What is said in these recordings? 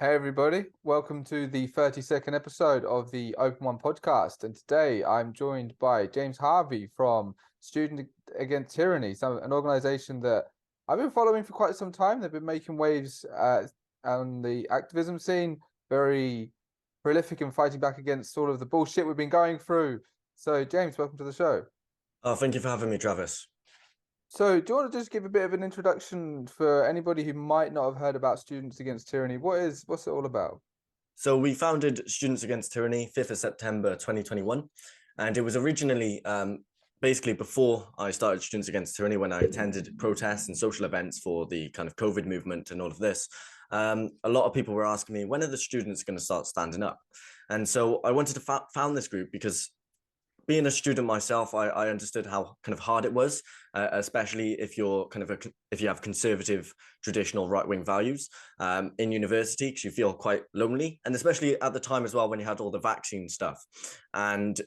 Hey everybody, welcome to the 32nd episode of the Open One podcast. And today I'm joined by James Harvey from Student Against Tyranny, an organization that I've been following for quite some time. They've been making waves on the activism scene, very prolific in fighting back against all of the bullshit we've been going through. So James, welcome to the show. Oh, thank you for having me, Travis. So, do you want to just give a bit of an introduction for anybody who might not have heard about Students Against Tyranny? What's it all about? So we founded Students Against Tyranny 5th of September 2021, and it was originally basically before I started Students Against Tyranny, when I attended protests and social events for the kind of COVID movement and all of this. A lot of people were asking me, when are the students going to start standing up? And so I wanted to found this group because being a student myself, I understood how kind of hard it was, especially if you're if you have conservative, traditional right-wing values in university, because you feel quite lonely, and especially at the time as well when you had all the vaccine stuff. And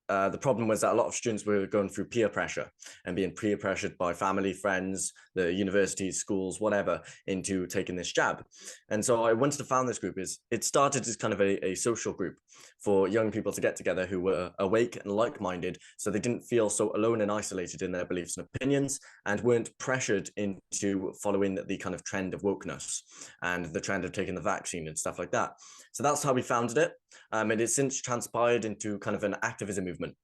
the problem was that a lot of students were going through peer pressure and being peer pressured by family, friends, the universities, schools, whatever, into taking this jab. And so I wanted to found this group. It started as kind of a social group for young people to get together who were awake and like-minded, so they didn't feel so alone and isolated in their beliefs and opinions, and weren't pressured into following the kind of trend of wokeness and the trend of taking the vaccine and stuff like that. So that's how we founded it. It has since transpired into kind of an activism movement.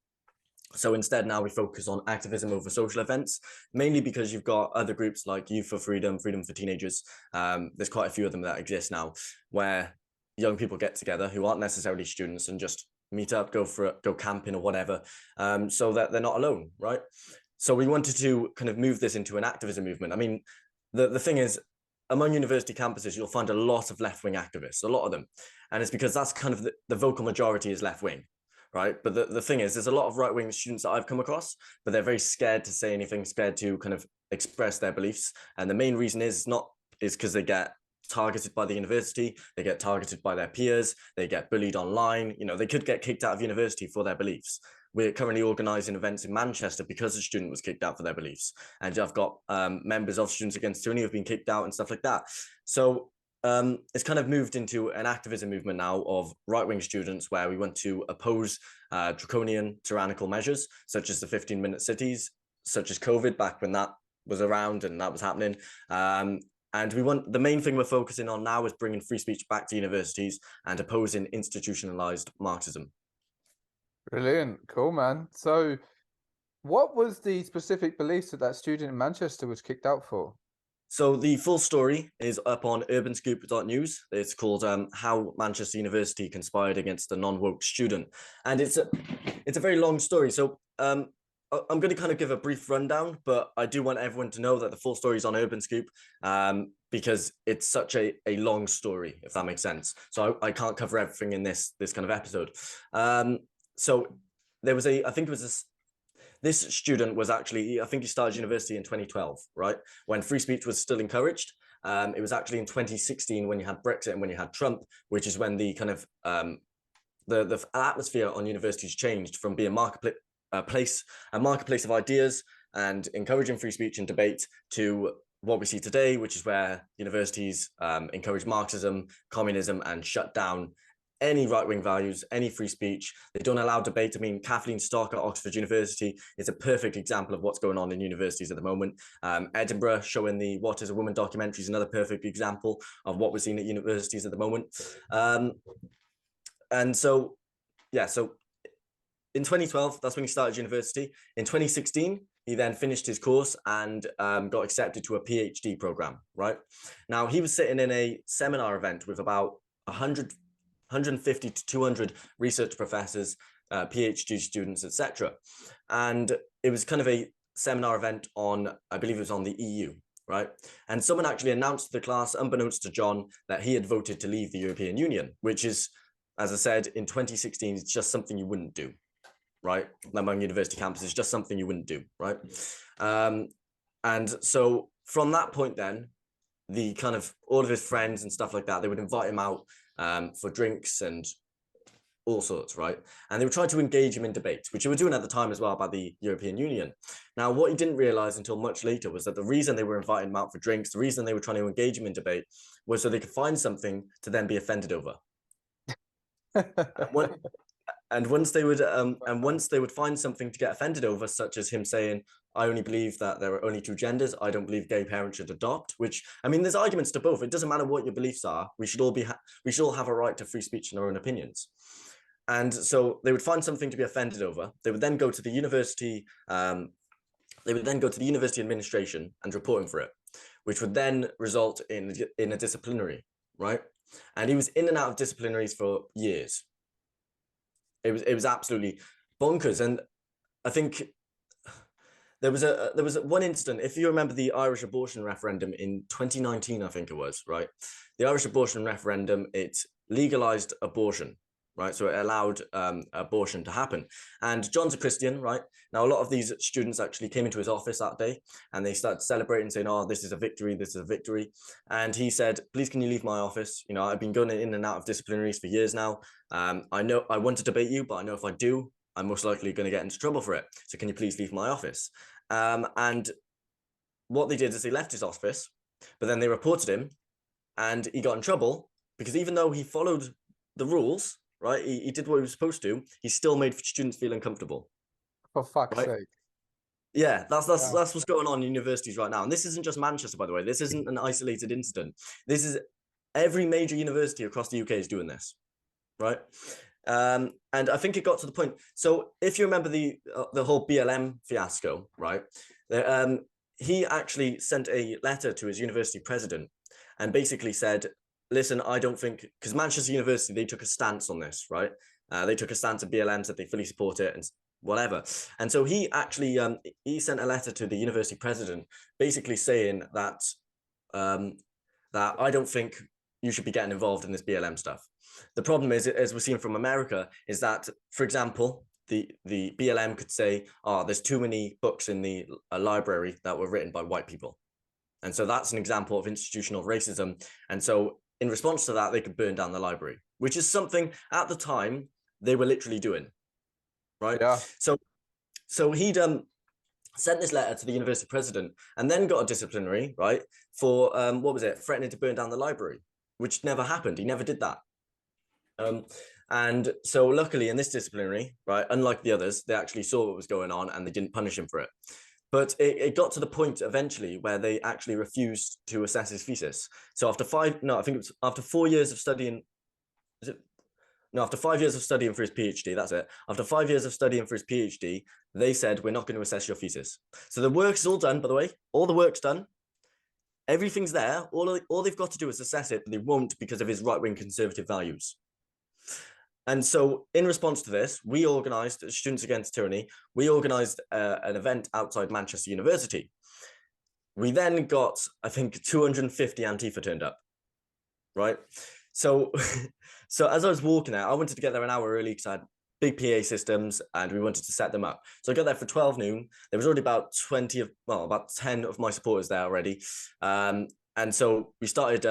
So instead, now we focus on activism over social events, mainly because you've got other groups like Youth for Freedom, Freedom for Teenagers. There's quite a few of them that exist now, where young people get together who aren't necessarily students and just meet up, go camping or whatever, so that they're not alone, right? So we wanted to kind of move this into an activism movement. I mean, the thing is, among university campuses, you'll find a lot of left-wing activists, a lot of them. And it's because that's kind of the vocal majority is left-wing, right? But the thing is, there's a lot of right-wing students that I've come across, but they're very scared to say anything, scared to kind of express their beliefs. And the main reason is because they get targeted by the university, they get targeted by their peers, they get bullied online. You know, they could get kicked out of university for their beliefs. We're currently organising events in Manchester because a student was kicked out for their beliefs. And I've got members of Students Against Tyranny who've been kicked out and stuff like that. So it's kind of moved into an activism movement now of right-wing students, where we want to oppose draconian, tyrannical measures, such as the 15-minute cities, such as COVID, back when that was around and that was happening. And the main thing we're focusing on now is bringing free speech back to universities and opposing institutionalized Marxism. Brilliant. Cool, man. So, what was the specific beliefs that student in Manchester was kicked out for? So the full story is up on urbanscoop.news. It's called How Manchester University Conspired Against a Non-Woke Student. And it's a very long story. So I'm going to kind of give a brief rundown, but I do want everyone to know that the full story is on Urban Scoop, because it's such a long story, if that makes sense. So I can't cover everything in this kind of episode. So there was this student was actually, I think he started university in 2012, right? When free speech was still encouraged. It was actually in 2016 when you had Brexit and when you had Trump, which is when the kind of the atmosphere on universities changed from being a marketplace of ideas and encouraging free speech and debate, to what we see today, which is where universities encourage Marxism, communism, and shut down any right-wing values, any free speech. They don't allow debate. I mean, Kathleen Stock at Oxford University is a perfect example of what's going on in universities at the moment. Edinburgh, showing the What is a Woman documentary, is another perfect example of what we're seeing at universities at the moment. And so, yeah, so in 2012, that's when he started university. In 2016, he then finished his course and got accepted to a PhD program, right? Now, he was sitting in a seminar event with about 150 to 200 research professors, PhD students, etc. And it was kind of a seminar event on, I believe it was on the EU, right? And someone actually announced to the class, unbeknownst to John, that he had voted to leave the European Union, which is, as I said, in 2016, it's just something you wouldn't do, right? Among university campuses, it's just something you wouldn't do, right? And so from that point then, the kind of all of his friends and stuff like that, they would invite him out for drinks and all sorts, right? And they were trying to engage him in debates, which they were doing at the time as well by the European Union. Now, what he didn't realize until much later was that the reason they were inviting him out for drinks, the reason they were trying to engage him in debate was so they could find something to then be offended over. And once they would find something to get offended over, such as him saying, I only believe that there are only two genders, I don't believe gay parents should adopt, which, I mean, there's arguments to both. It doesn't matter what your beliefs are. We should all have a right to free speech and our own opinions. And so they would find something to be offended over. They would then go to the university. They would then go to the university administration and report him for it, which would then result in a disciplinary, right? And he was in and out of disciplinaries for years. It was absolutely bonkers. And I think there was one incident, if you remember the Irish abortion referendum in 2019, I think it was, right? The Irish abortion referendum, it legalized abortion, right? So it allowed abortion to happen. And John's a Christian, right? Now, a lot of these students actually came into his office that day and they started celebrating, saying, oh, this is a victory, this is a victory. And he said, please, can you leave my office? You know, I've been going in and out of disciplinaries for years now. I know I want to debate you, but I know if I do, I'm most likely going to get into trouble for it. So can you please leave my office? And what they did is they left his office, but then they reported him and he got in trouble because even though he followed the rules, right, he did what he was supposed to, he still made students feel uncomfortable. For fuck's sake. Yeah, that's what's going on in universities right now. And this isn't just Manchester, by the way. This isn't an isolated incident. This is every major university across the UK is doing this, right? And I think it got to the point. So if you remember the whole BLM fiasco, right? He actually sent a letter to his university president and basically said, listen, I don't think, because Manchester University, they took a stance on this, right? They took a stance at BLM, said they fully support it and whatever. And so he actually, he sent a letter to the university president basically saying that, that I don't think you should be getting involved in this BLM stuff. The problem is, as we're seeing from America, is that, for example, the BLM could say, oh, there's too many books in the library that were written by white people. And so that's an example of institutional racism. And so in response to that, they could burn down the library, which is something at the time they were literally doing, right? Yeah. So he'd sent this letter to the university president and then got a disciplinary, right, for, what was it, threatening to burn down the library, which never happened. He never did that. And so luckily in this disciplinary, right, unlike the others, they actually saw what was going on and they didn't punish him for it. But it got to the point eventually where they actually refused to assess his thesis. So after 4 years of studying, after 5 years of studying for his PhD, that's it. After 5 years of studying for his PhD, they said, we're not going to assess your thesis. So the work's all done, by the way, all the work's done. Everything's there. All they've got to do is assess it, but they won't because of his right-wing conservative values. And so in response to this, we organised, Students Against Tyranny, we organised an event outside Manchester University. We then got, I think, 250 Antifa turned up, right? So, so as I was walking out, I wanted to get there an hour early because I had big PA systems and we wanted to set them up. So I got there for 12 noon. There was already about 10 of my supporters there already. And so we started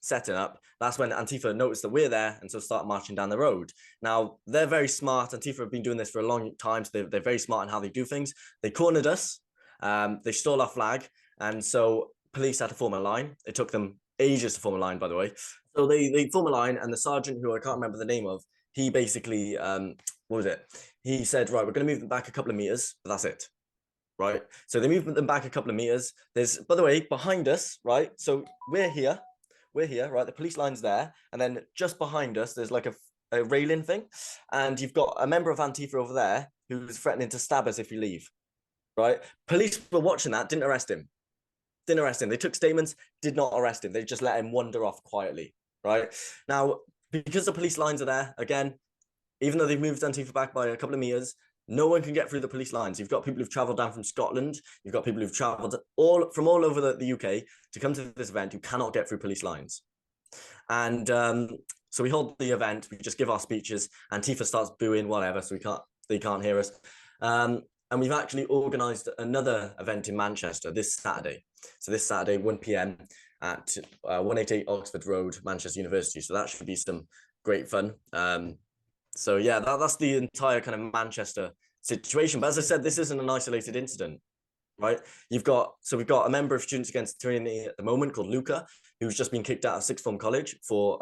setting up. That's when Antifa noticed that we're there and so start marching down the road. Now, they're very smart. Antifa have been doing this for a long time, so they're very smart in how they do things. They cornered us. They stole our flag. And so police had to form a line. It took them ages to form a line, by the way. So they form a line and the sergeant, who I can't remember the name of, he basically, what was it? He said, right, we're going to move them back a couple of meters, but that's it. Right. So they moved them back a couple of meters. There's, by the way, behind us, right? So we're here, right? The police line's there. And then just behind us, there's like a railing thing. And you've got a member of Antifa over there who's threatening to stab us if we leave, right? Police were watching that, didn't arrest him. They took statements, did not arrest him. They just let him wander off quietly, right? Now, because the police lines are there, again, even though they've moved Antifa back by a couple of meters, no one can get through the police lines. You've got people who've travelled down from Scotland. You've got people who've travelled from all over the UK to come to this event who cannot get through police lines. And so we hold the event. We just give our speeches. Antifa starts booing, whatever, so they can't hear us. And we've actually organised another event in Manchester this Saturday. So this Saturday, 1 p.m. at 188 Oxford Road, Manchester University. So that should be some great fun. So yeah, that's the entire kind of Manchester situation. But as I said, this isn't an isolated incident, right? We've got a member of Students Against Tyranny at the moment called Luca, who's just been kicked out of sixth form college for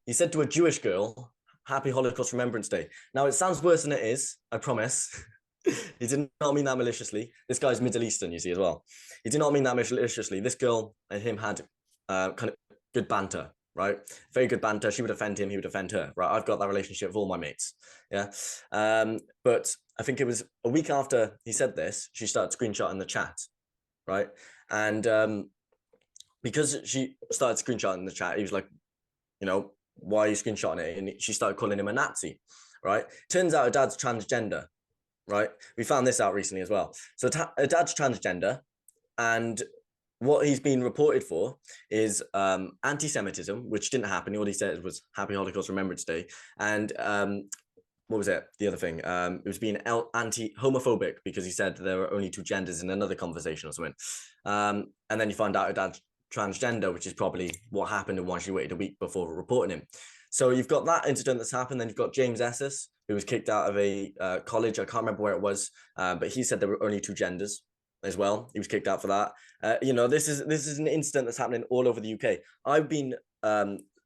he said to a Jewish girl, "Happy Holocaust Remembrance Day." Now it sounds worse than it is, I promise. He did not mean that maliciously. This guy's Middle Eastern, you see, as well. He did not mean that maliciously. This girl and him had kind of good banter, right? Very good banter. She would offend him, he would offend her, right? I've got that relationship with all my mates, yeah. But I think it was a week after he said this, she started screenshotting the chat, right? And because she started screenshotting the chat, he was like, you know, why are you screenshotting it? And she started calling him a Nazi, right? Turns out her dad's transgender, right? We found this out recently as well. So her dad's transgender, and what he's been reported for is anti-Semitism, which didn't happen. All he said was Happy Holocaust Remembrance Day. And what was it? The other thing, it was being anti-homophobic because he said there were only two genders in another conversation or something. And then you find out her dad's transgender, which is probably what happened and why she waited a week before reporting him. So you've got that incident that's happened. Then you've got James Esses, who was kicked out of a college. I can't remember where it was, but he said there were only two genders as well. He was kicked out for that. You know, this is an incident that's happening all over the UK. I've been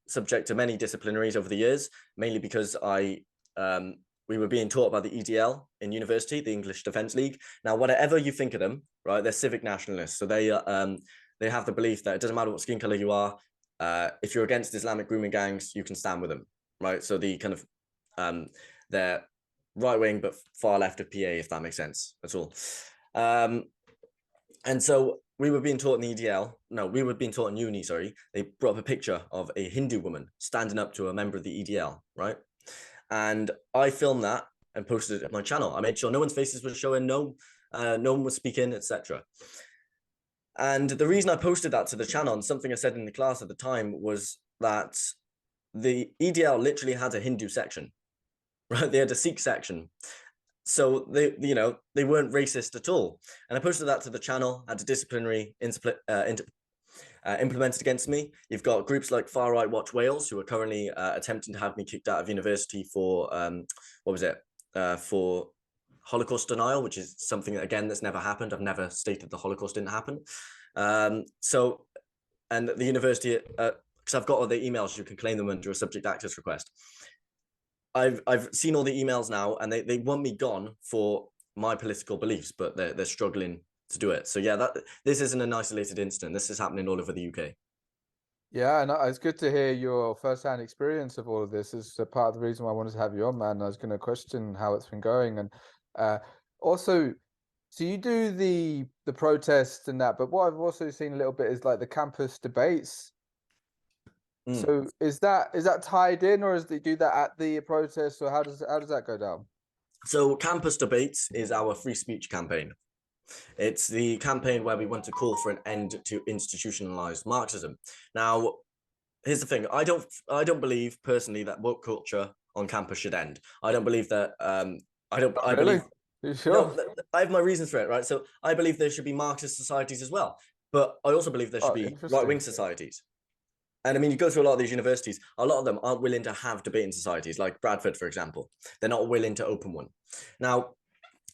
subject to many disciplinaries over the years, mainly because we were being taught about the EDL in university, the English Defence League. Now, whatever you think of them, right, they're civic nationalists. So they have the belief that it doesn't matter what skin color you are. If you're against Islamic grooming gangs, you can stand with them, right? So the kind of they're right wing but far left of PA, if that makes sense at all. And so we were being taught in the EDL. No, we were being taught in uni. Sorry, they brought up a picture of a Hindu woman standing up to a member of the EDL, right? And I filmed that and posted it on my channel. I made sure no one's faces were showing, no one was speaking, etc. And the reason I posted that to the channel, and something I said in the class at the time, was that the EDL literally had a Hindu section, right? They had a Sikh section. So they weren't racist at all. And I posted that to the channel, had a disciplinary implemented against me. You've got groups like Far Right Watch Wales, who are currently attempting to have me kicked out of university for for Holocaust denial, which is something, again, that's never happened. I've never stated the Holocaust didn't happen. And the university, because I've got all the emails, you can claim them under a subject access request. I've seen all the emails now, and they want me gone for my political beliefs, but they're struggling to do it. So yeah, this isn't an isolated incident. This is happening all over the UK. Yeah, and it's good to hear your first-hand experience of all of this. Is a part of the reason why I wanted to have you on, man. I was going to question how it's been going, and also, so you do the protests and that, but what I've also seen a little bit is like the campus debates. So is that tied in, or is they do that at the protest, or how does that go down? So campus debates is our free speech campaign. It's the campaign where we want to call for an end to institutionalized Marxism. Now, here's the thing. I don't believe personally that woke culture on campus should end. I don't believe that. I Really? believe. You sure? No, I have my reasons for it, right? So I believe there should be Marxist societies as well, but I also believe there should be right-wing societies. And I mean, you go through a lot of these universities, a lot of them aren't willing to have debating societies, like Bradford, for example. They're not willing to open one. Now,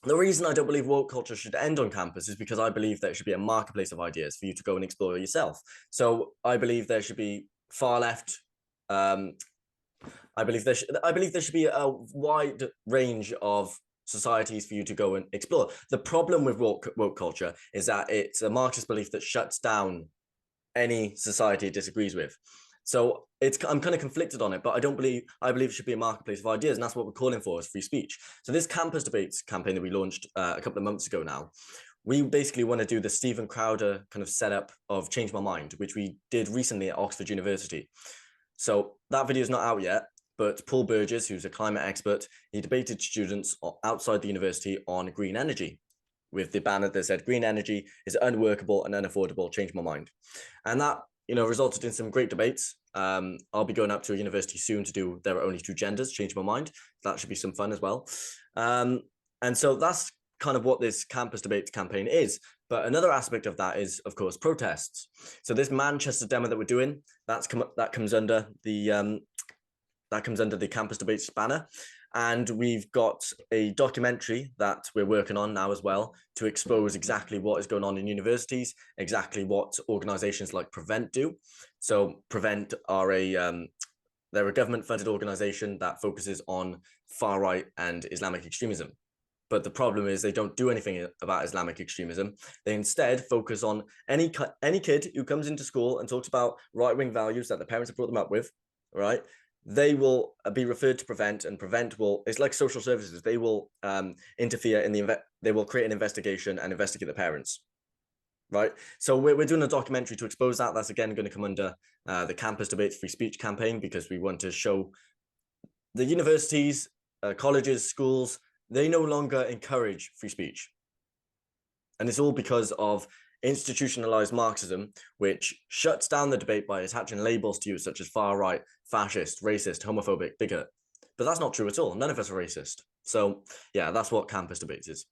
the reason I don't believe woke culture should end on campus is because I believe there should be a marketplace of ideas for you to go and explore yourself. So I believe there should be far left. I believe there should be a wide range of societies for you to go and explore. The problem with woke culture is that it's a Marxist belief that shuts down any society it disagrees with. So I'm kind of conflicted on it, but I believe it should be a marketplace of ideas, and that's what we're calling for, is free speech. So this campus debates campaign that we launched a couple of months ago now, we basically want to do the Stephen Crowder kind of setup of Change My Mind, which we did recently at Oxford University. So that video is not out yet, but Paul Burgess, who's a climate expert, he debated students outside the university on green energy, with the banner that said green energy is unworkable and unaffordable, change my mind. And that, resulted in some great debates. I'll be going up to a university soon to do There Are Only Two Genders, change my mind. That should be some fun as well. And so that's kind of what this campus debates campaign is. But another aspect of that is, of course, protests. So this Manchester demo that we're doing, that comes under the that comes under the Campus Debates banner. And we've got a documentary that we're working on now as well to expose exactly what is going on in universities, exactly what organizations like Prevent do. So Prevent are they're a government-funded organization that focuses on far-right and Islamic extremism. But the problem is they don't do anything about Islamic extremism. They instead focus on any kid who comes into school and talks about right-wing values that the parents have brought them up with, right? They will be referred to Prevent, and Prevent will, it's like social services. They will interfere in they will create an investigation and investigate the parents, right? So we're doing a documentary to expose that. That's again going to come under the Campus Debates Free Speech campaign, because we want to show the universities, colleges, schools, they no longer encourage free speech. And it's all because of institutionalized Marxism, which shuts down the debate by attaching labels to you, such as far right, fascist, racist, homophobic, bigot. But that's not true at all. None of us are racist. So yeah, that's what Campus Debates is.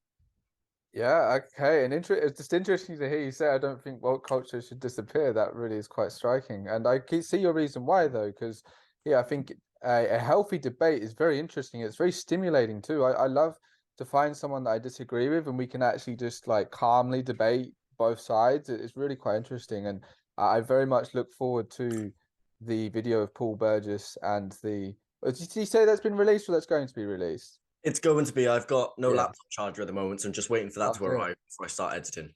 Yeah, okay. And it's just interesting to hear you say I don't think woke culture should disappear. That really is quite striking. And I can see your reason why, though, because yeah, I think a healthy debate is very interesting. It's very stimulating too. I love to find someone that I disagree with and we can actually just like calmly debate both sides. It's really quite interesting. And I very much look forward to the video of Paul Burgess and the. Did you say that's been released or that's going to be released? It's going to be. I've got no Yeah. laptop charger at the moment, so I'm just waiting for that to arrive before I start editing.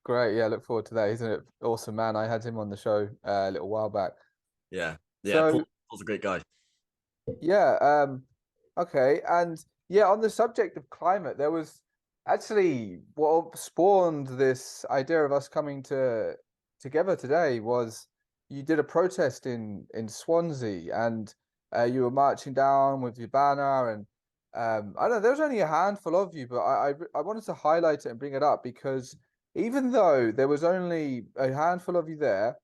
Great, yeah, look forward to that. He's an awesome man. I had him on the show a little while back. Yeah, So Paul's a great guy. yeah, okay, and yeah, on the subject of climate, there was actually what spawned this idea of us coming together today was you did a protest in Swansea, and you were marching down with your banner, and I don't know, there was only a handful of you, but I wanted to highlight it and bring it up because even though there was only a handful of you there,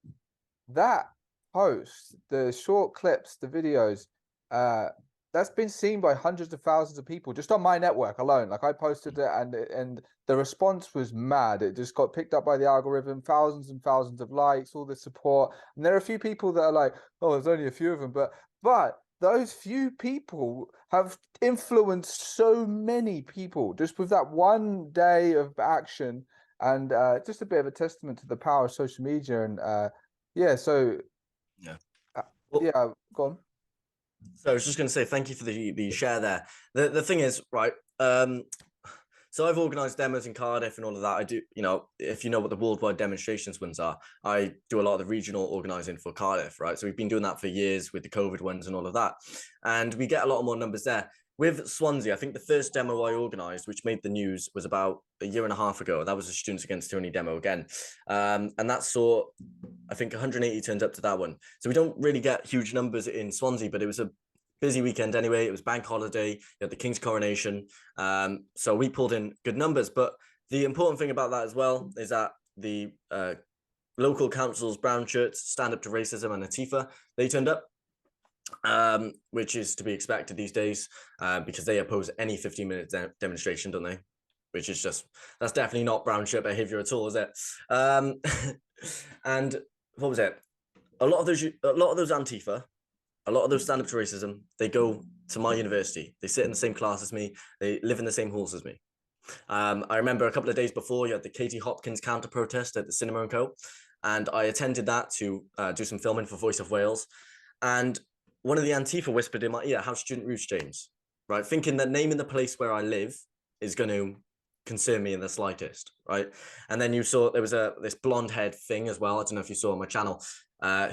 that post, the short clips, the videos, uh, that's been seen by hundreds of thousands of people just on my network alone. Like I posted it, and the response was mad. It just got picked up by the algorithm, thousands and thousands of likes, all the support. And there are a few people that are like, "Oh, there's only a few of them," but those few people have influenced so many people just with that one day of action, and just a bit of a testament to the power of social media. And yeah, so Yeah. well, yeah, go on. So I was just going to say thank you for the share there. The thing is, right, so I've organised demos in Cardiff and all of that. I do, if you know what the worldwide demonstrations ones are, I do a lot of the regional organising for Cardiff, right? So we've been doing that for years with the COVID ones and all of that. And we get a lot more numbers there. With Swansea, I think the first demo I organised, which made the news, was about a year and a half ago. That was a Students Against Tyranny demo again. And that saw, I think 180 turned up to that one. So we don't really get huge numbers in Swansea, but it was a busy weekend anyway. It was bank holiday, you had the King's coronation. So we pulled in good numbers. But the important thing about that as well is that the local council's brown shirts, Stand Up to Racism and Antifa, they turned up, which is to be expected these days, because they oppose any 15-minute demonstration, don't they? Which is just, that's definitely not brown shirt behavior at all, is it? And what was it? A lot of those Antifa, a lot of those Stand Up to Racism, they go to my university. They sit in the same class as me. They live in the same halls as me. I remember a couple of days before, you had the Katie Hopkins counter protest at the Cinema and Co. And I attended that to do some filming for Voice of Wales. And one of the Antifa whispered in my ear, "How's Student Roost, James?" Right? Thinking that naming the place where I live is going to concern me in the slightest, right? And then you saw there was this blonde haired thing as well. I don't know if you saw on my channel,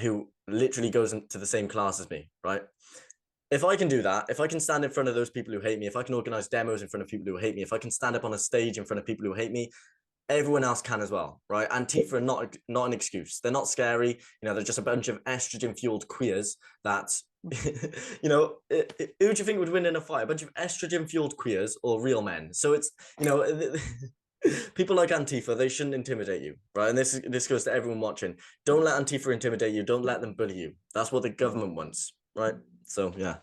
who literally goes into the same class as me, right? If I can do that, if I can stand in front of those people who hate me, if I can organize demos in front of people who hate me, if I can stand up on a stage in front of people who hate me, everyone else can as well, right? Antifa are not an excuse. They're not scary. They're just a bunch of estrogen fueled queers that, who do you think would win in a fight? A bunch of estrogen fueled queers or real men? So it's, people like Antifa, they shouldn't intimidate you, right? And this goes to everyone watching. Don't let Antifa intimidate you. Don't let them bully you. That's what the government wants, right? So yeah.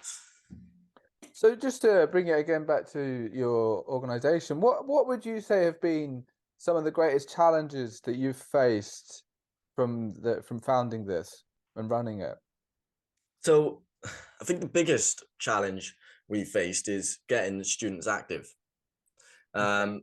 So just to bring it again back to your organization, what would you say have been some of the greatest challenges that you've faced from founding this and running it? So I think the biggest challenge we faced is getting students active. Um,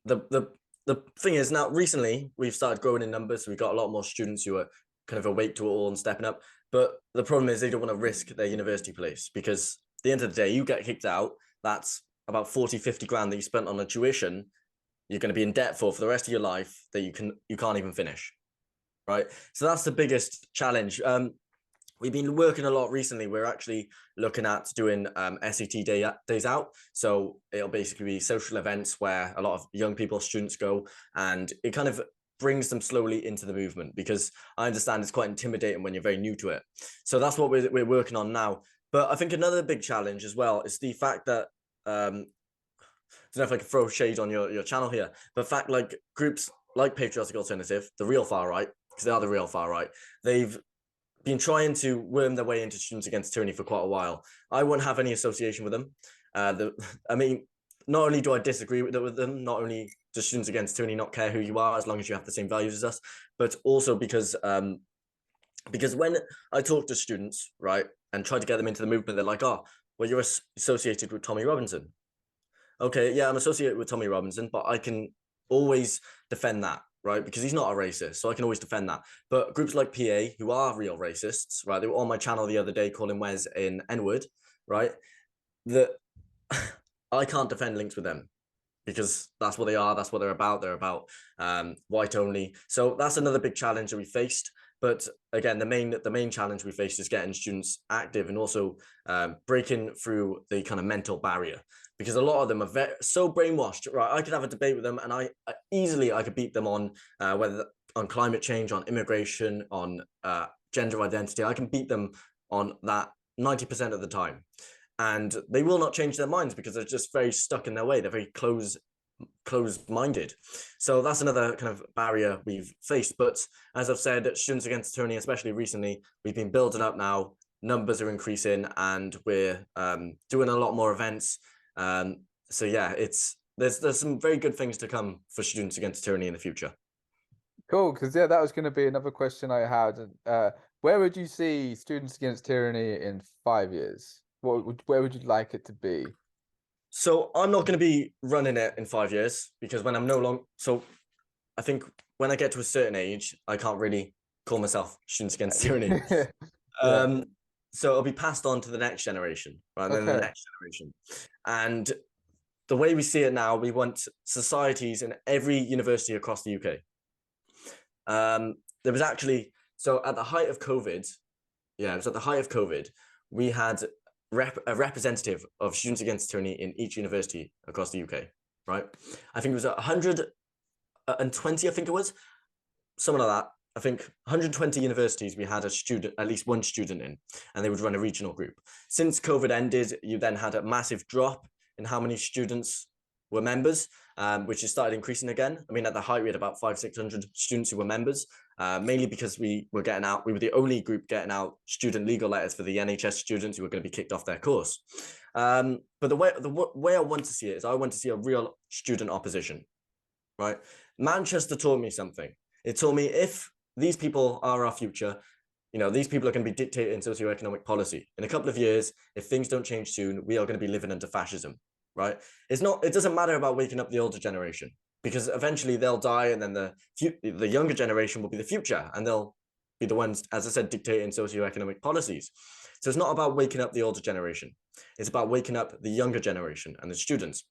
the the thing is, now recently we've started growing in numbers, so we've got a lot more students who are kind of awake to it all and stepping up. But the problem is they don't want to risk their university place, because at the end of the day, you get kicked out, that's about 40-50 grand that you spent on a tuition you're going to be in debt for the rest of your life that you can't even finish, right? So that's the biggest challenge. We've been working a lot recently. We're actually looking at doing SET days out. So it'll basically be social events where a lot of young people, students go, and it kind of brings them slowly into the movement, because I understand it's quite intimidating when you're very new to it. So that's what we're working on now. But I think another big challenge as well is the fact that I don't know if I can throw shade on your channel here, but fact, like groups like Patriotic Alternative, the real far right, because they are the real far right, they've been trying to worm their way into Students Against Tyranny for quite a while. I won't have any association with them. I mean, not only do I disagree with them, not only does Students Against Tyranny not care who you are as long as you have the same values as us, but also because when I talk to students, right, and try to get them into the movement, they're like, oh, well, you're associated with Tommy Robinson. Okay, yeah, I'm associated with Tommy Robinson, but I can always defend that, right? Because he's not a racist, so I can always defend that. But groups like PA, who are real racists, right? They were on my channel the other day calling Wes an N-word, right? That I can't defend links with them, because that's what they are. That's what they're about. They're about white only. So that's another big challenge that we faced. But again, the main challenge we faced is getting students active, and also breaking through the kind of mental barrier, because a lot of them are so brainwashed. Right, I could have a debate with them, and I easily could beat them on whether on climate change, on immigration, on gender identity. I can beat them on that 90% of the time, and they will not change their minds because they're just very stuck in their way. They're very closed-minded. So that's another kind of barrier we've faced. But as I've said, Students Against Tyranny, especially recently, we've been building up now. Numbers are increasing, and we're doing a lot more events. So yeah, there's some very good things to come for Students Against Tyranny in the future. Cool, because yeah, that was going to be another question I had. Where would you see Students Against Tyranny in 5 years? Where would you like it to be? So I'm not going to be running it in 5 years, because when I'm no longer, so I think when I get to a certain age, I can't really call myself Students Against Tyranny. Yeah. So it'll be passed on to the next generation, right? And then the Okay. next generation. And the way we see it now, we want societies in every university across the UK. There was actually, so at the height of COVID, yeah, it was at the height of COVID, we had a representative of Students Against Tyranny in each university across the UK, right? I think it was 120, I think it was, something like that. I think 120 universities we had at least one student in, and they would run a regional group. Since COVID ended, you then had a massive drop in how many students were members, which has started increasing again. I mean, at the height, we had about 500-600 students who were members, mainly because we were the only group getting out student legal letters for the NHS students who were going to be kicked off their course. But the way I want to see it is I want to see a real student opposition, right? Manchester taught me something. It told me if these people are our future, these people are going to be dictating socioeconomic policy. In a couple of years, if things don't change soon, we are going to be living under fascism, right? It doesn't matter about waking up the older generation, because eventually they'll die, and then the younger generation will be the future, and they'll be the ones, as I said, dictating socioeconomic policies. So it's not about waking up the older generation. It's about waking up the younger generation and the students.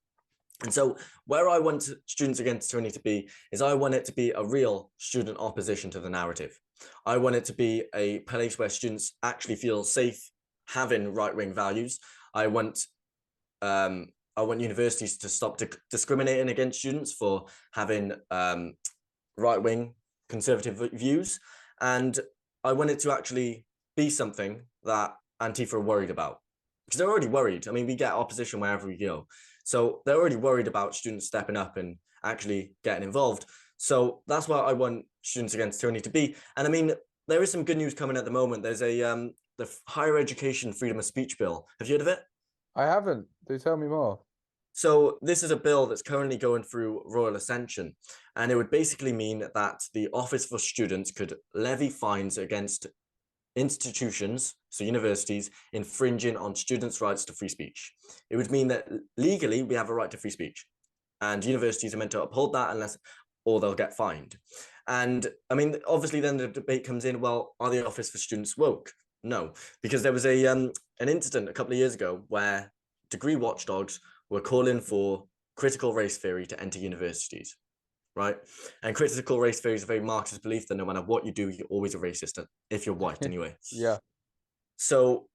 And so where I want Students Against Tyranny to be is I want it to be a real student opposition to the narrative. I want it to be a place where students actually feel safe having right-wing values. I want universities to stop discriminating against students for having right-wing conservative views. And I want it to actually be something that Antifa are worried about, because they're already worried. I mean, we get opposition wherever we go. So they're already worried about students stepping up and actually getting involved. So that's what I want Students Against Tyranny to be. And I mean, there is some good news coming at the moment. There's the Higher Education Freedom of Speech Bill. Have you heard of it? I haven't. Do tell me more. So this is a bill that's currently going through Royal Ascension, and it would basically mean that the Office for Students could levy fines against institutions, so universities, infringing on students' rights to free speech. It would mean that legally we have a right to free speech, and universities are meant to uphold that or they'll get fined. And I mean, obviously, then the debate comes in. Well, are the Office for Students woke? No, because there was an incident a couple of years ago where degree watchdogs were calling for critical race theory to enter universities, right? And critical race theory is a very Marxist belief that no matter what you do, you're always a racist if you're white anyway. Yeah. So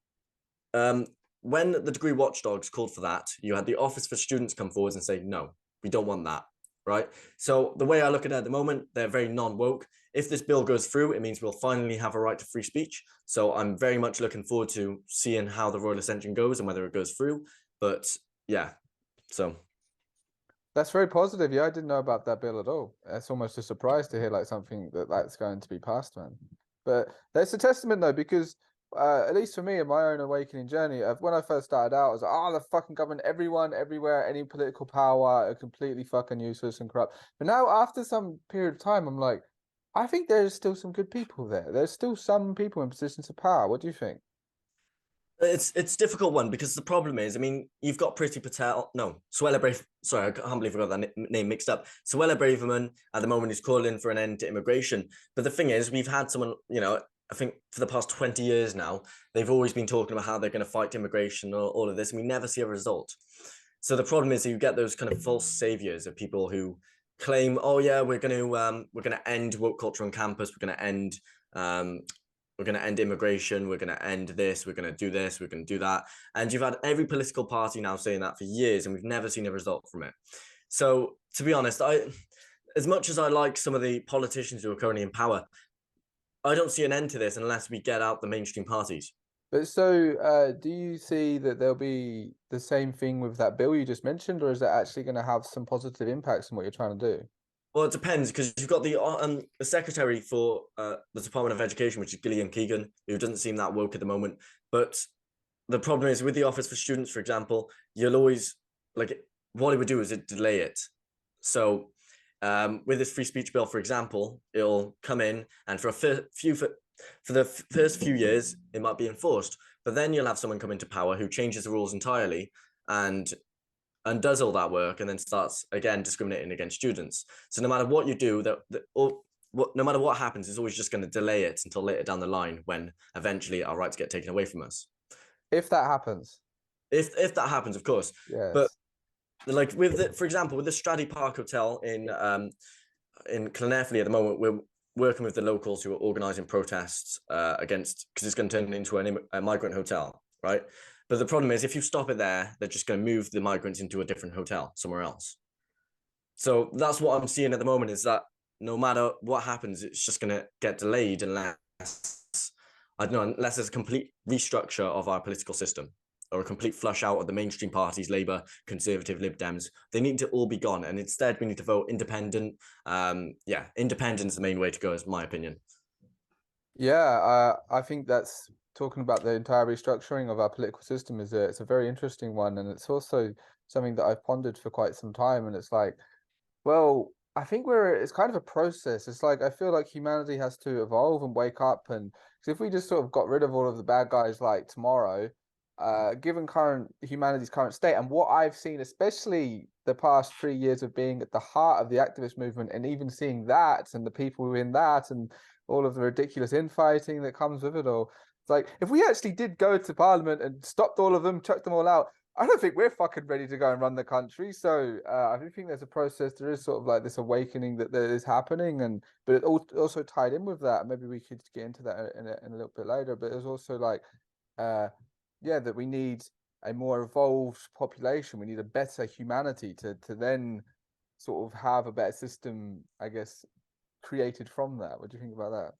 when the degree watchdogs called for that, you had the Office for Students come forward and say, no, we don't want that, right? So the way I look at it at the moment, they're very non-woke. If this bill goes through, it means we'll finally have a right to free speech. So I'm very much looking forward to seeing how the Royal Ascension goes and whether it goes through. But yeah, so. That's very positive. Yeah, I didn't know about that bill at all. It's almost a surprise to hear like something that's going to be passed, man. But that's a testament though, because at least for me in my own awakening journey, when I first started out, I was like, oh, the fucking government, everyone, everywhere, any political power are completely fucking useless and corrupt. But now after some period of time, I'm like, I think there's still some good people there. There's still some people in positions of power. What do you think? It's a difficult one because the problem is, I mean, you've got Priti Patel, no, Suella Brave, sorry, I can't believe I got that name mixed up. Suella Braverman at the moment is calling for an end to immigration. But the thing is, we've had someone, you know, I think for the past 20 years now, they've always been talking about how they're going to fight immigration or all of this, and we never see a result. So the problem is you get those kind of false saviors of people who claim, oh yeah, we're going to end woke culture on campus, we're going to end immigration, we're going to end this, we're going to do this, we're going to do that. And you've had every political party now saying that for years, and we've never seen a result from it. So to be honest, as much as I like some of the politicians who are currently in power, I don't see an end to this unless we get out the mainstream parties. But so, do you see that there'll be the same thing with that bill you just mentioned, or is that actually going to have some positive impacts on what you're trying to do? Well, it depends because you've got the secretary for the Department of Education, which is Gillian Keegan, who doesn't seem that woke at the moment. But the problem is with the Office for Students, for example, you'll always like what it would do is it delay it. So with this free speech bill, for example, it'll come in and for the first few years it might be enforced, but then you'll have someone come into power who changes the rules entirely and does all that work and then starts again discriminating against students. So no matter what you do, no matter what happens, it's always just going to delay it until later down the line when eventually our rights get taken away from us. If that happens. If that happens, of course. Yes. But like for example, with the Straddy Park Hotel in Llanelli at the moment, we're working with the locals who are organising protests against, because it's going to turn into a migrant hotel, right? But the problem is, if you stop it there, they're just going to move the migrants into a different hotel somewhere else. So that's what I'm seeing at the moment, is that no matter what happens, it's just going to get delayed unless, I don't know, unless there's a complete restructure of our political system or a complete flush out of the mainstream parties, Labour, Conservative, Lib Dems. They need to all be gone. And instead, we need to vote independent. Independence is the main way to go, is my opinion. Yeah, I think that's talking about the entire restructuring of our political system it's a very interesting one, and it's also something that I've pondered for quite some time. And it's like, well, I think it's kind of a process. It's like I feel like humanity has to evolve and wake up, and because if we just sort of got rid of all of the bad guys like tomorrow, given humanity's current state and what I've seen, especially the past 3 years of being at the heart of the activist movement, and even seeing that and the people in that and all of the ridiculous infighting that comes with it all. It's like if we actually did go to Parliament and stopped all of them, chucked them all out, I don't think we're fucking ready to go and run the country. So I do think there's a process. There is sort of like this awakening that is happening, but it also tied in with that. Maybe we could get into that in a little bit later. But it's also like, yeah, that we need a more evolved population. We need a better humanity to then sort of have a better system, I guess, created from that. What do you think about that?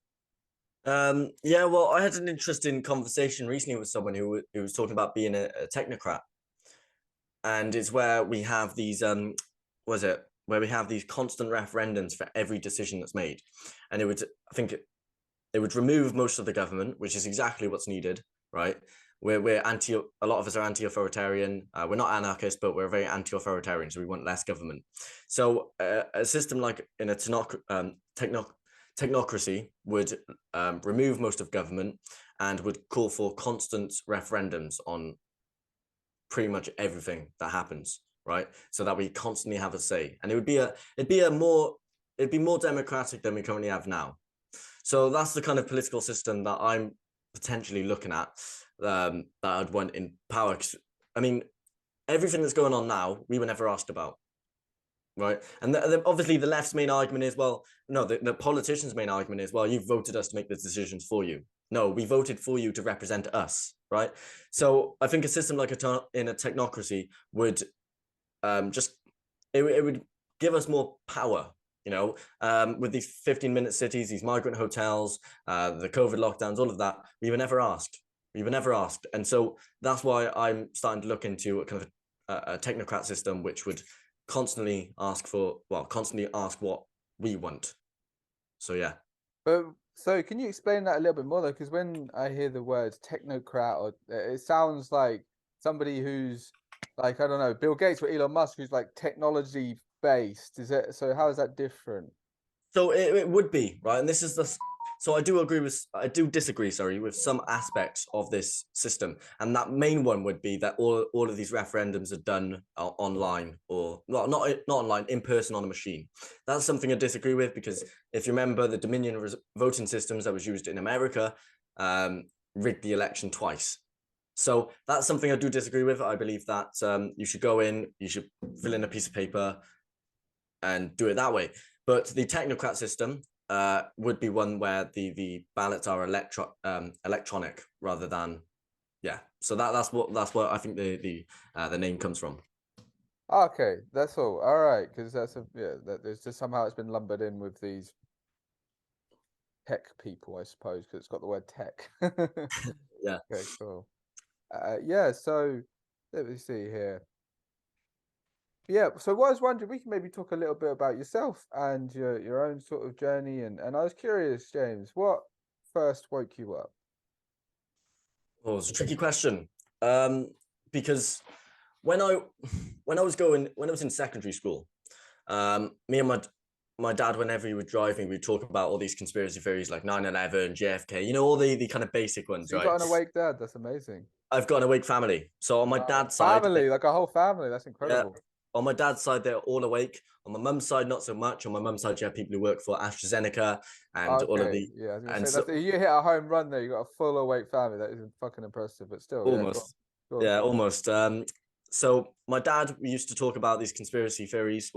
Yeah, well, I had an interesting conversation recently with someone who was talking about being a technocrat, and it's where we have these where we have these constant referendums for every decision that's made, and I think it would remove most of the government, which is exactly what's needed, right? A lot of us are anti-authoritarian. We're not anarchists, but we're very anti-authoritarian, so we want less government. So a system like in a technocracy would remove most of government and would call for constant referendums on pretty much everything that happens, right? So that we constantly have a say, and it'd be more democratic than we currently have now. So that's the kind of political system that I'm potentially looking at, that I'd want in power. I mean, everything that's going on now, we were never asked about, right? And obviously the left's main argument is, well, no, the politicians' main argument is, well, you voted us to make the decisions for you. No, we voted for you to represent us, right? So I think a system like in a technocracy would it would give us more power, with these 15-minute cities, these migrant hotels, the COVID lockdowns, all of that. We were never asked. And so that's why I'm starting to look into a kind of a technocrat system, which would constantly ask what we want. So yeah. But so can you explain that a little bit more though? Because when I hear the words technocrat, it sounds like somebody who's like, I don't know, Bill Gates or Elon Musk, who's like technology based. Is it? So how is that different? So it would be, right? And this is so I do disagree, sorry, with some aspects of this system. And that main one would be that all of these referendums are done online, or well, not online, in person on a machine. That's something I disagree with, because if you remember, the Dominion voting systems that was used in America rigged the election twice. So that's something I do disagree with. I believe that you should go in, you should fill in a piece of paper and do it that way. But the technocrat system would be one where the ballots are electronic rather than, yeah. So that's what I think the name comes from. Okay, that's all right, because there's just somehow it's been lumbered in with these tech people, I suppose, because it's got the word tech. Yeah. Okay, cool. Yeah, so let me see here. Yeah, so what I was wondering, we can maybe talk a little bit about yourself and your own sort of journey, and I was curious, James, what first woke you up? Oh, it's a tricky question. Because when I was in secondary school, me and my dad, whenever he was driving, we'd talk about all these conspiracy theories like 9/11, JFK, all the kind of basic ones, So you right? got an awake dad, that's amazing. I've got an awake family. So on my dad's side, Family, like a whole family, that's yeah, incredible. on my dad's side, they're all awake. On my mum's side, not so much. On my mum's side, you have people who work for AstraZeneca and all of Okay, the, yeah, I was gonna and say so that's you hit a home run there. You got a full awake family. That is fucking impressive, but still, yeah, almost, go on. yeah, almost. So my dad, we used to talk about these conspiracy theories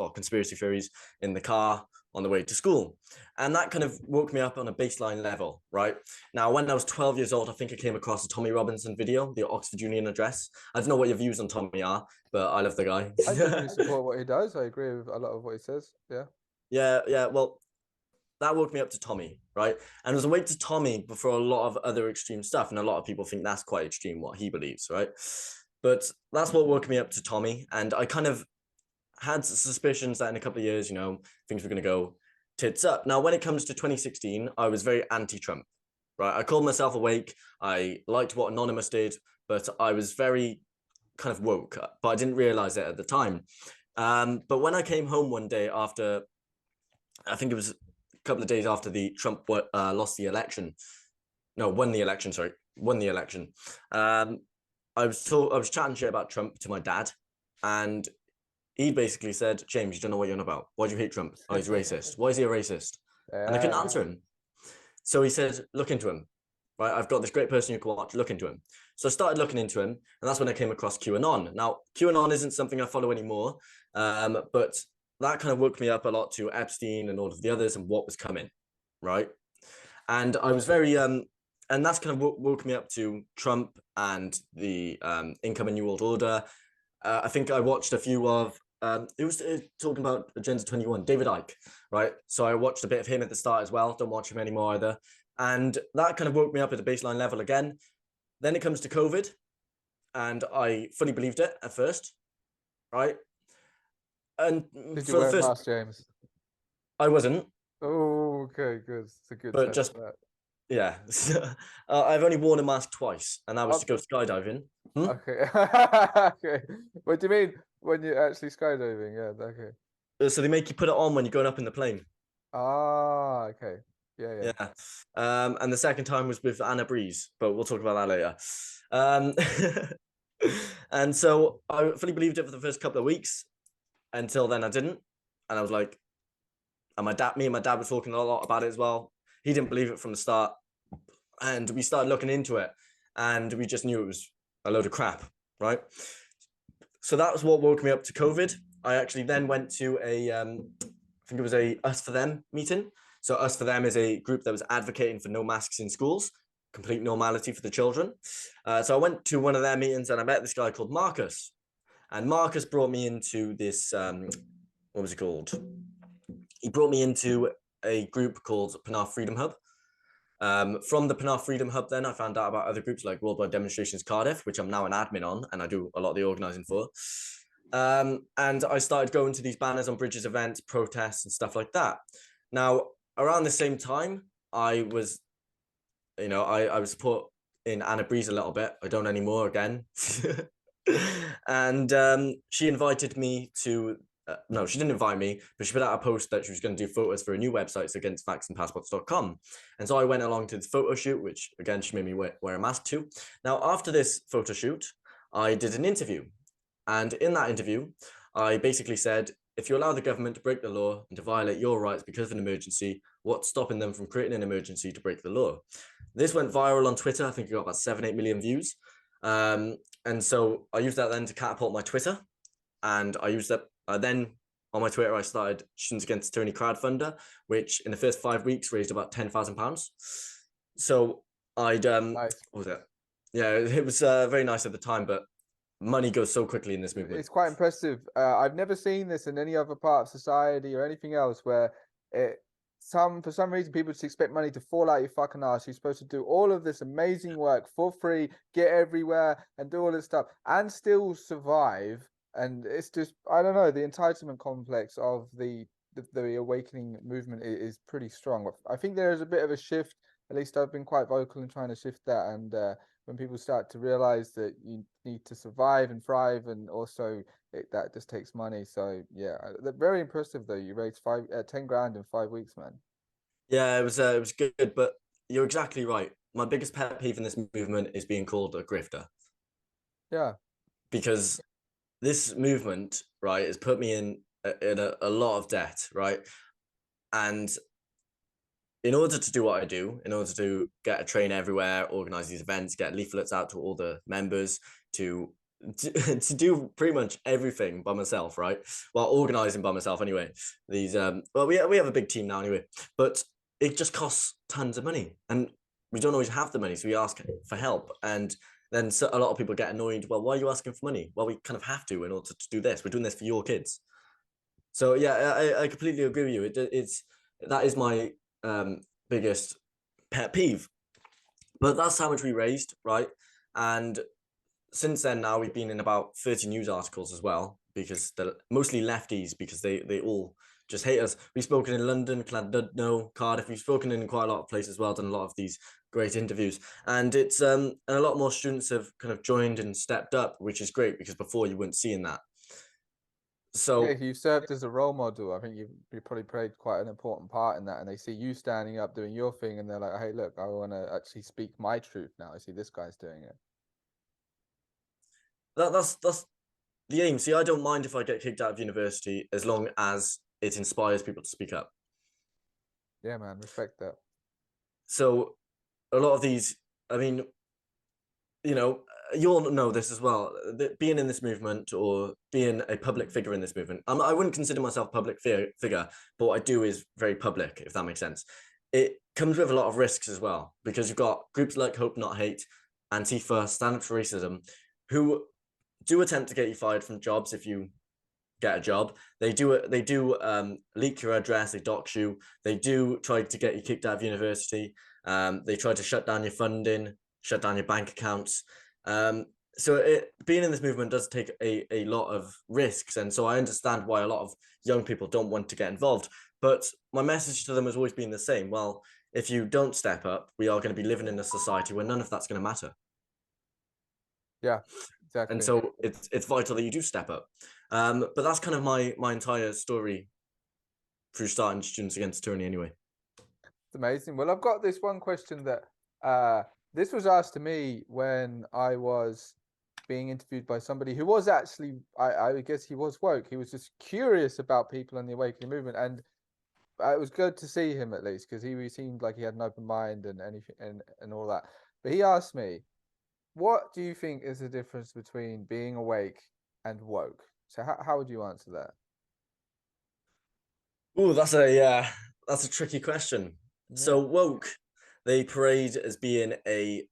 in the car on the way to school. And that kind of woke me up on a baseline level, right? Now, when I was 12 years old, I think I came across a Tommy Robinson video, the Oxford Union Address. I don't know what your views on Tommy are, but I love the guy. I genuinely support what he does. I agree with a lot of what he says. Yeah. Yeah. Well, that woke me up to Tommy, right? And it was awake to Tommy before a lot of other extreme stuff. And a lot of people think that's quite extreme, what he believes, right? But that's what woke me up to Tommy. And I kind of had suspicions that in a couple of years, things were going to go tits up. Now, when it comes to 2016, I was very anti-Trump, right? I called myself awake. I liked what Anonymous did, but I was very kind of woke, but I didn't realize it at the time. But when I came home one day after, I think it was a couple of days after the Trump lost the election. No, won the election. Sorry, won the election. I was chatting shit about Trump to my dad, and he basically said, "James, you don't know what you're on about. Why do you hate Trump? Oh, he's racist. Why is he a racist?" And I couldn't answer him. So he said, "Look into him. Right? I've got this great person you can watch. Look into him." So I started looking into him, and that's when I came across QAnon. Now, QAnon isn't something I follow anymore, but that kind of woke me up a lot to Epstein and all of the others and what was coming, right? And I was very and that's kind of woke me up to Trump and the incoming New World Order. I think I watched a few of it was talking about Agenda 21, David Icke, right? So I watched a bit of him at the start as well. Don't watch him anymore either. And that kind of woke me up at a baseline level again. Then it comes to COVID, and I fully believed it at first, right? And Did you for the wear a first, mask, James? I wasn't, Oh, okay, good. It's a good but test just for that. yeah, I've only worn a mask twice, and that was to go skydiving. Okay. Okay. What do you mean when you're actually skydiving? Yeah, okay. So they make you put it on when you're going up in the plane. Ah, okay. Yeah. Yeah. And the second time was with Anna Breeze, but we'll talk about that later. Um, and so I fully believed it for the first couple of weeks. Until then, I didn't, and I was like, and me and my dad were talking a lot about it as well. He didn't believe it from the start, and we started looking into it, and we just knew it was a load of crap, right? So that was what woke me up to COVID. I actually then went to I think it was a Us for Them meeting. So Us for Them is a group that was advocating for no masks in schools, complete normality for the children. So I went to one of their meetings and I met this guy called Marcus. And Marcus brought me into this, what was it called? He brought me into a group called Penarth Freedom Hub. From the Penarth Freedom Hub, then I found out about other groups like Worldwide Demonstrations Cardiff, which I'm now an admin on, and I do a lot of the organising for. And I started going to these banners on bridges, events, protests, and stuff like that. Now, around the same time, I was put in Anna Breeze a little bit. I don't anymore again. And she invited me to no, she didn't invite me, but she put out a post that she was going to do photos for a new website, against vaccinationpassports.com. And so I went along to the photo shoot, which again, she made me wear a mask too. Now, after this photo shoot, I did an interview. And in that interview, I basically said, if you allow the government to break the law and to violate your rights because of an emergency, what's stopping them from creating an emergency to break the law? This went viral on Twitter. I think it got about 7-8 million views. And so I used that then to catapult my Twitter. And I used that then on my Twitter, I started Students Against Tyranny crowdfunder, which in the first 5 weeks raised about £10,000. So I'd Nice. what was it? Yeah, it was very nice at the time, but money goes so quickly in this movement. It's quite impressive. I've never seen this in any other part of society or anything else where for some reason people just expect money to fall out your fucking ass. You're supposed to do all of this amazing work for free, get everywhere and do all this stuff and still survive. And it's just, I don't know, the entitlement complex of the awakening movement is pretty strong. I think there is a bit of a shift. At least I've been quite vocal in trying to shift that. And when people start to realize that you need to survive and thrive, and also that just takes money. So yeah, they're very impressive though. You raised 10 grand in 5 weeks, man. Yeah, it was good, but you're exactly right. My biggest pet peeve in this movement is being called a grifter. Yeah, because this movement, right, has put me in a lot of debt, right? And in order to do what I do, in order to get a train everywhere, organize these events, get leaflets out to all the members, to do pretty much everything by myself, right? Well, organizing by myself anyway. These well, we have a big team now anyway, but it just costs tons of money, and we don't always have the money, so we ask for help. And then a lot of people get annoyed. Well, why are you asking for money? Well, we kind of have to in order to do this. We're doing this for your kids. So yeah, I completely agree with you. That is my biggest pet peeve. But that's how much we raised, right? And since then, now we've been in about 30 news articles as well, because they're mostly lefties, because they all just hate us. We've spoken in London, Llandudno, Cardiff. We've spoken in quite a lot of places as well, done a lot of these great interviews. And it's and a lot more students have kind of joined and stepped up, which is great, because before you weren't seeing that. So yeah, you served as a role model. I think you probably played quite an important part in that, and they see you standing up doing your thing, and they're like, "Hey, look, I want to actually speak my truth now. I see this guy's doing it." that's the aim. See, I don't mind if I get kicked out of university as long as it inspires people to speak up. Yeah, man, respect that. So a lot of these, I mean, you know, you'll know this as well. That being in this movement or being a public figure in this movement, I wouldn't consider myself a public figure, but what I do is very public, if that makes sense. It comes with a lot of risks as well, because you've got groups like Hope Not Hate, Antifa, Stand Up for Racism, who do attempt to get you fired from jobs if you get a job. They do leak your address, they dox you, they do try to get you kicked out of university. They try to shut down your funding, shut down your bank accounts. So being in this movement does take a lot of risks, and so I understand why a lot of young people don't want to get involved. But my message to them has always been the same. Well, if you don't step up, we are going to be living in a society where none of that's going to matter. Yeah, exactly. And so it's vital that you do step up. But that's kind of my entire story through starting Students Against Tyranny anyway. It's amazing. Well, I've got this one question that this was asked to me when I was being interviewed by somebody who was actually, I guess he was woke. He was just curious about people in the awakening movement, and it was good to see him at least because he seemed like he had an open mind and anything and all that. But he asked me, "What do you think is the difference between being awake and woke?" So how would you answer that? Oh, that's a tricky question. Yeah. So woke, they parade as being a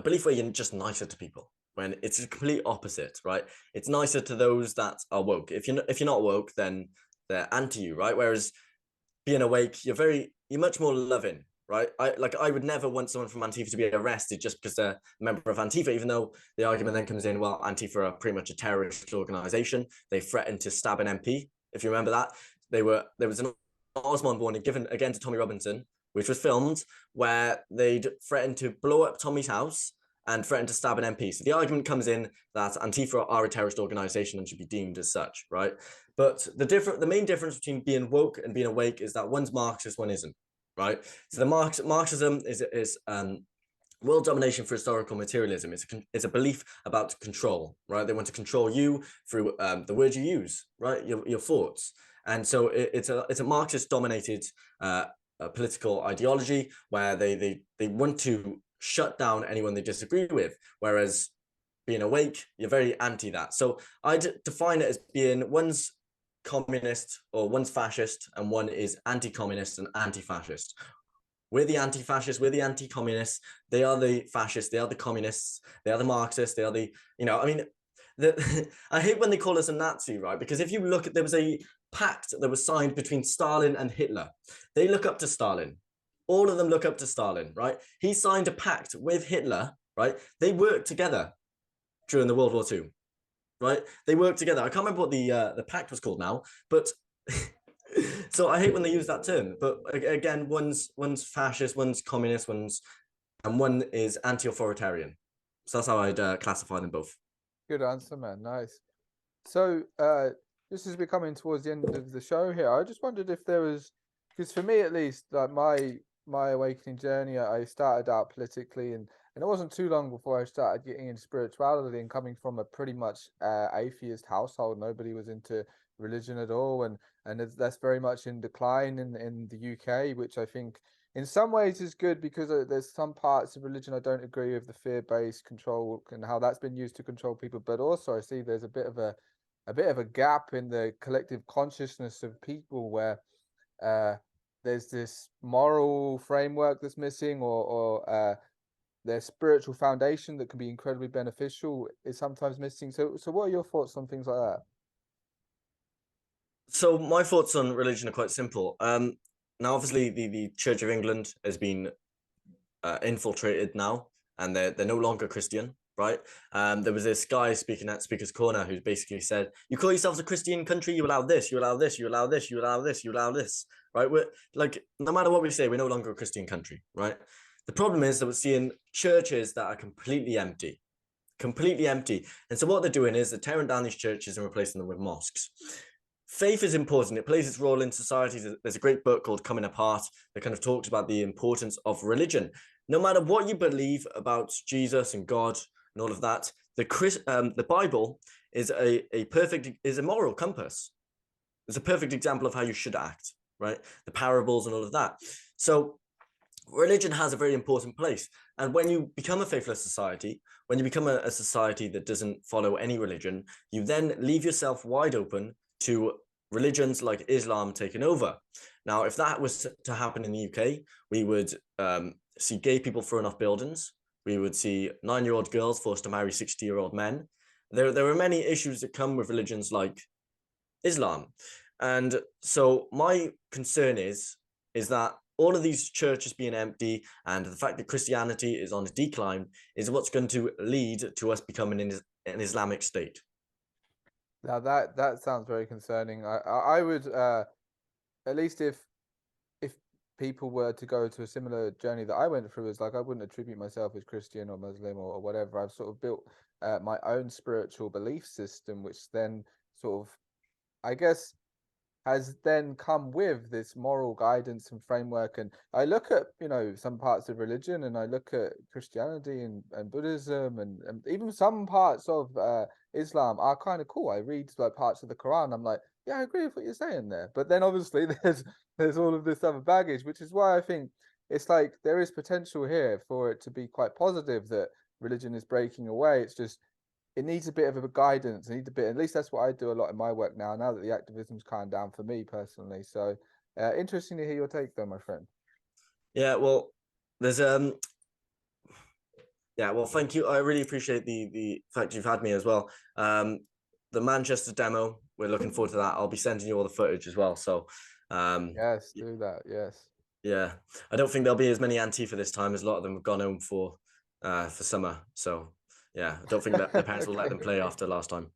belief where you're just nicer to people, when it's a complete opposite, right? It's nicer to those that are woke. If you're not woke, then they're anti you, right? Whereas being awake, you're much more loving, right? I would never want someone from Antifa to be arrested just because they're a member of Antifa, even though the argument then comes in, well, Antifa are pretty much a terrorist organization. They threatened to stab an MP, if you remember that. There was an Osmond warning given again to Tommy Robinson, which was filmed, where they'd threatened to blow up Tommy's house and threatened to stab an MP. So the argument comes in that Antifa are a terrorist organization and should be deemed as such, right? But the main difference between being woke and being awake is that one's Marxist, one isn't, right? So the Marxism is world domination for historical materialism. It's a belief about control, right? They want to control you through the words you use, right? Your thoughts, and so it's a Marxist dominated political ideology where they want to shut down anyone they disagree with, whereas being awake, you're very anti that. So I'd define it as being one's communist or one's fascist and one is anti-communist and anti-fascist. We're the anti-fascists, we're the anti-communists, they are the fascists, they are the communists, they are the Marxists, they are the, I mean, I hate when they call us a Nazi, right? Because if you look at, there was a pact that was signed between Stalin and Hitler. They look up to Stalin. All of them look up to Stalin, right? He signed a pact with Hitler, right? They worked together during the World War II, right? They worked together. I can't remember what the pact was called now, but so I hate when they use that term. But again, one's fascist, one's communist, and one is anti-authoritarian. So that's how I'd classify them both. Good answer, man. Nice. So, this is becoming towards the end of the show here. I just wondered if there was, because for me at least, like my awakening journey, I started out politically, and it wasn't too long before I started getting into spirituality and coming from a pretty much atheist household. Nobody was into religion at all, and that's very much in decline in the UK, which I think in some ways is good because there's some parts of religion I don't agree with, the fear-based control and how that's been used to control people, but also I see there's a bit of a gap in the collective consciousness of people where uh, there's this moral framework that's missing, or their spiritual foundation that can be incredibly beneficial is sometimes missing. So what are your thoughts on things like that? So my thoughts on religion are quite simple. Now, obviously, the Church of England has been infiltrated now, and they're no longer Christian, right? There was this guy speaking at Speaker's Corner who basically said, "You call yourselves a Christian country, you allow this, you allow this, you allow this, you allow this, you allow this, right? We're like, no matter what we say, we're no longer a Christian country, right? The problem is that we're seeing churches that are completely empty, completely empty. And so what they're doing is they're tearing down these churches and replacing them with mosques. Faith is important. It plays its role in society. There's a great book called Coming Apart that kind of talks about the importance of religion. No matter what you believe about Jesus and God and all of that, the Bible is a moral compass. It's a perfect example of how you should act, right? The parables and all of that. So religion has a very important place. And when you become a faithless society, when you become a society that doesn't follow any religion, you then leave yourself wide open to religions like Islam taking over. Now, if that was to happen in the UK, we would see gay people thrown off buildings. We would see 9-year-old girls forced to marry 60-year-old men. There are many issues that come with religions like Islam. And so my concern is that all of these churches being empty and the fact that Christianity is on a decline is what's going to lead to us becoming an Islamic state. Now that sounds very concerning. I would at least if people were to go to a similar journey that I went through, is like I wouldn't attribute myself as Christian or Muslim or whatever. I've sort of built my own spiritual belief system, which then sort of, I guess, has then come with this moral guidance and framework. And I look at, you know, some parts of religion, and I look at Christianity and Buddhism, and even some parts of Islam are kind of cool. I read like parts of the Quran. I'm like, yeah, I agree with what you're saying there. But then obviously there's all of this other baggage, which is why I think it's like there is potential here for it to be quite positive that religion is breaking away. It's just it needs a bit of a guidance. It needs a bit. At least that's what I do a lot in my work now. Now that the activism's calmed down for me personally. So interesting to hear your take, though, my friend. Yeah, well, there's yeah, well, thank you. I really appreciate the fact you've had me as well. The Manchester demo, we're looking forward to that. I'll be sending you all the footage as well. So Yes, do that. Yes. yeah, I don't think there'll be as many Antifa this time, as a lot of them have gone home for summer. So yeah, I don't think that their parents will let them Okay. play after last time.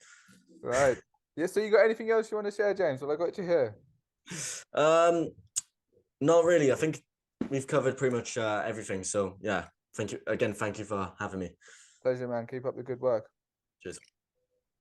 Right. Yeah. So you got anything else you want to share, James? What I got to hear? Um, Not really. I think we've covered pretty much everything. So yeah, thank you again. Thank you for having me. Pleasure, man. Keep up the good work. Cheers.